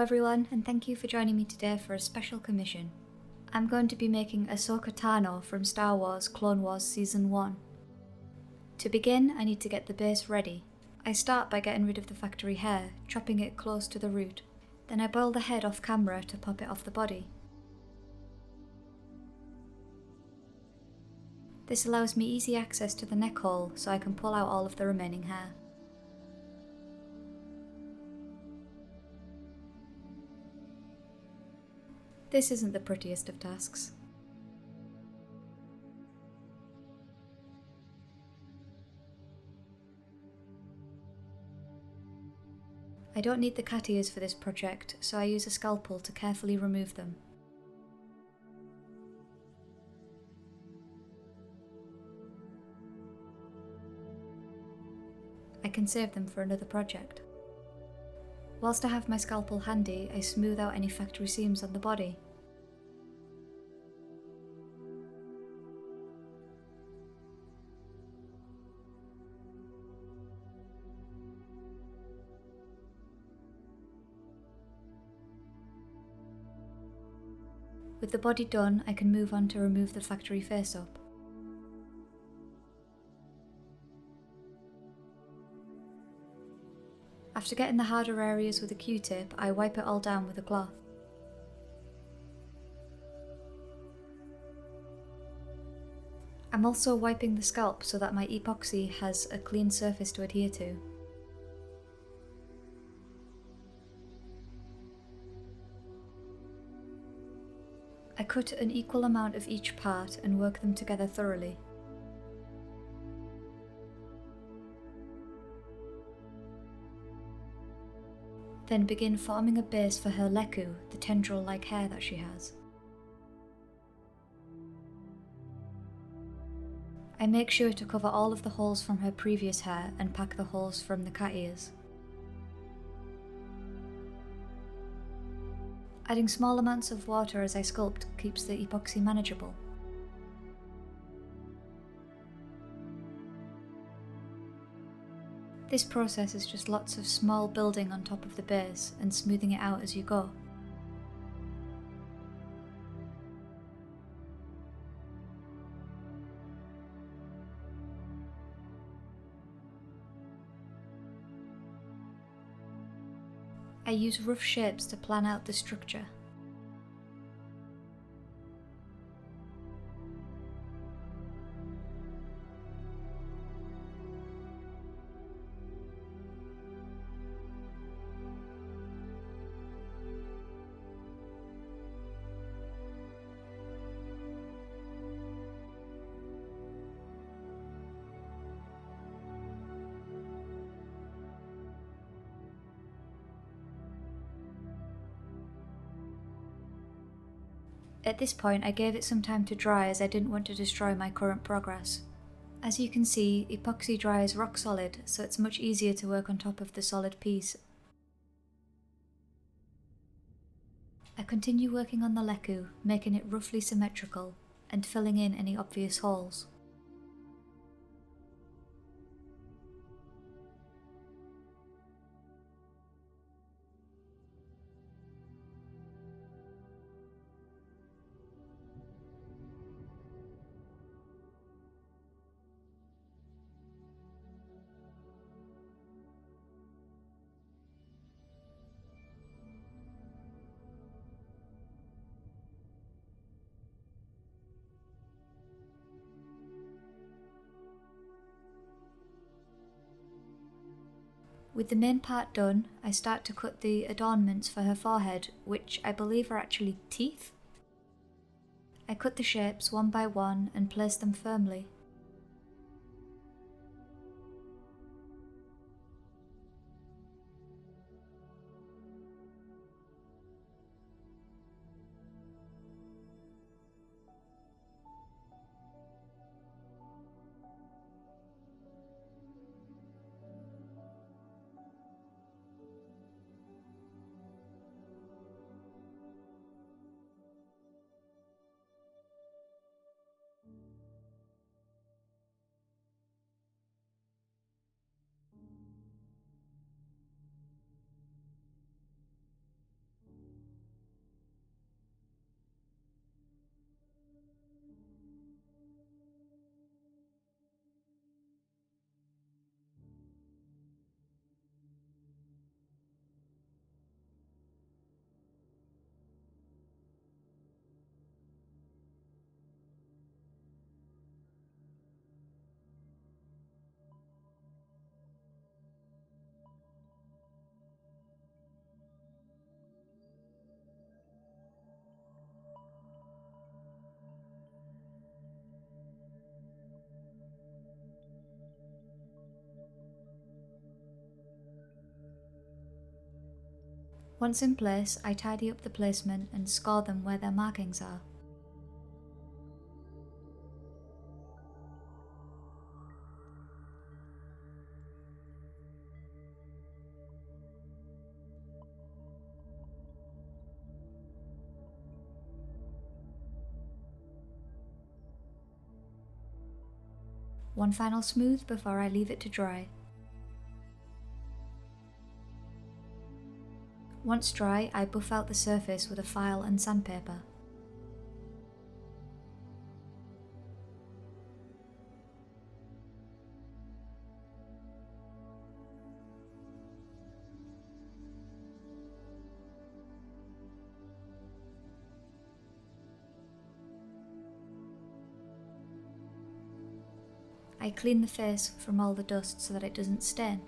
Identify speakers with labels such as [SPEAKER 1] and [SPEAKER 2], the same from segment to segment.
[SPEAKER 1] everyone, and thank you for joining me today for a special commission. I'm going to be making Ahsoka Tano from Star Wars Clone Wars Season 1. To begin, I need to get the base ready. I start by getting rid of the factory hair, chopping it close to the root. Then I boil the head off camera to pop it off the body. This allows me easy access to the neck hole so I can pull out all of the remaining hair. This isn't the prettiest of tasks. I don't need the cat ears for this project, so I use a scalpel to carefully remove them. I can save them for another project. Whilst I have my scalpel handy, I smooth out any factory seams on the body. With the body done, I can move on to remove the factory face-up. After getting the harder areas with a Q-tip, I wipe it all down with a cloth. I'm also wiping the scalp so that my epoxy has a clean surface to adhere to. I cut an equal amount of each part and work them together thoroughly. Then begin forming a base for her leku, the tendril-like hair that she has. I make sure to cover all of the holes from her previous hair and pack the holes from the cat ears. Adding small amounts of water as I sculpt keeps the epoxy manageable. This process is just lots of small building on top of the base and smoothing it out as you go. I use rough shapes to plan out the structure. At this point I gave it some time to dry as I didn't want to destroy my current progress. As you can see, epoxy dries rock solid, so it's much easier to work on top of the solid piece. I continue working on the leku, making it roughly symmetrical, and filling in any obvious holes. With the main part done, I start to cut the adornments for her forehead, which I believe are actually teeth. I cut the shapes one by one and place them firmly. Once in place, I tidy up the placement and score them where their markings are. One final smooth before I leave it to dry. Once dry, I buff out the surface with a file and sandpaper. I clean the face from all the dust so that it doesn't stain.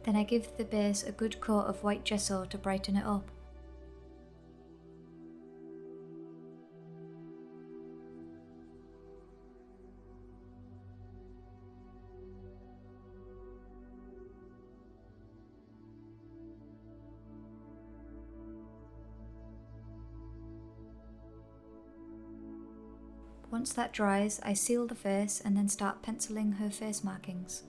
[SPEAKER 1] Then I give the base a good coat of white gesso to brighten it up. Once that dries, I seal the face and then start penciling her face markings.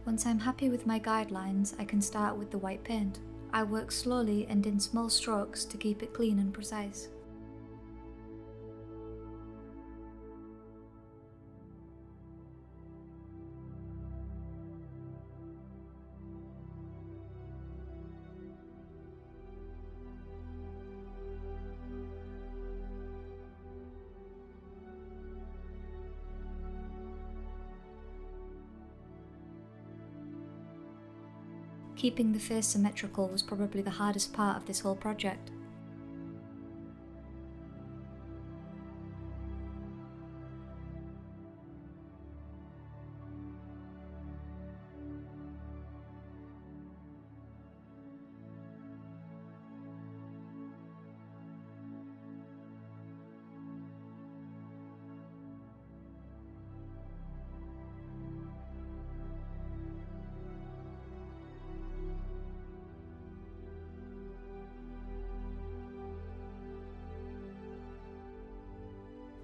[SPEAKER 1] Once I'm happy with my guidelines, I can start with the white paint. I work slowly and in small strokes to keep it clean and precise. Keeping the face symmetrical was probably the hardest part of this whole project.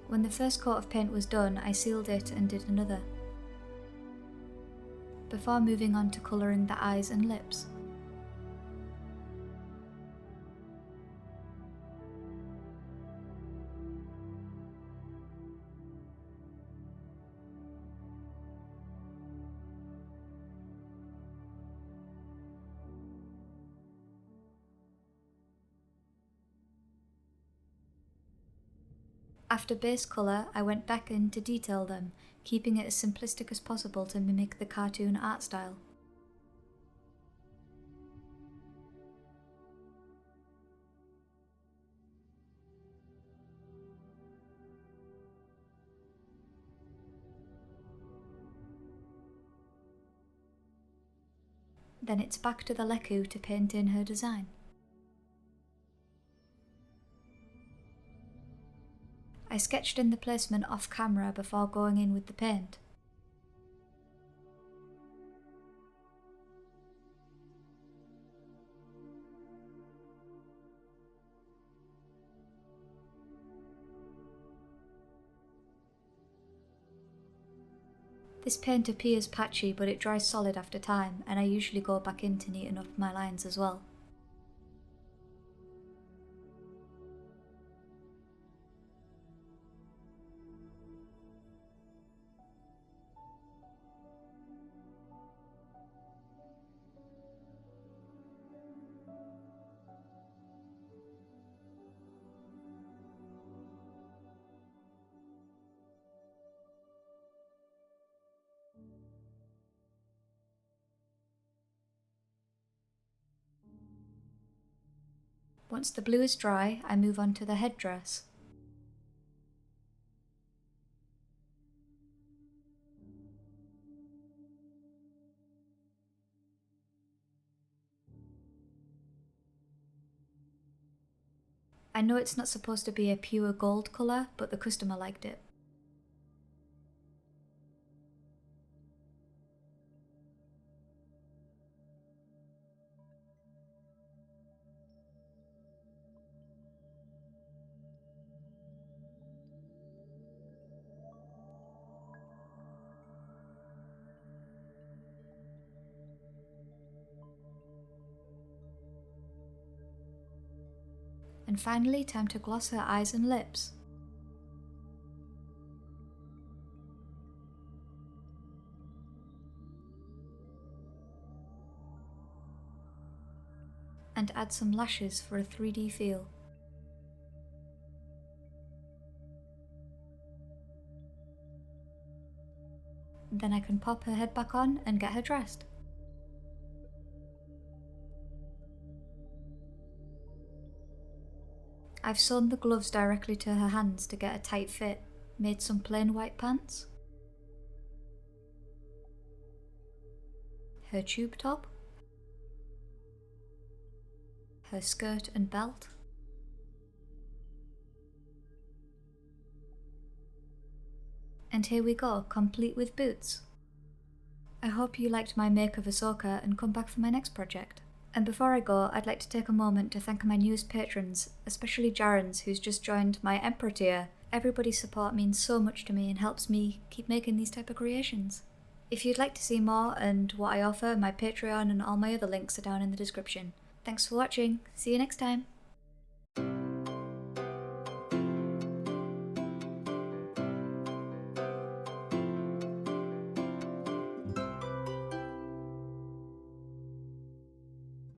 [SPEAKER 1] When the first coat of paint was done, I sealed it and did another, before moving on to colouring the eyes and lips. After base colour, I went back in to detail them, keeping it as simplistic as possible to mimic the cartoon art style. Then it's back to the Leku to paint in her design. I sketched in the placement off camera before going in with the paint. This paint appears patchy, but it dries solid after time, and I usually go back in to neaten up my lines as well. Once the blue is dry, I move on to the headdress. I know it's not supposed to be a pure gold colour, but the customer liked it. And finally, time to gloss her eyes and lips. And add some lashes for a 3D feel. Then I can pop her head back on and get her dressed. I've sewn the gloves directly to her hands to get a tight fit, made some plain white pants, her tube top, her skirt and belt, and here we go, complete with boots. I hope you liked my make of Ahsoka and come back for my next project. And before I go, I'd like to take a moment to thank my newest patrons, especially Jarenz, who's just joined my Emperor tier. Everybody's support means so much to me and helps me keep making these type of creations. If you'd like to see more and what I offer, my Patreon and all my other links are down in the description. Thanks for watching, see you next time!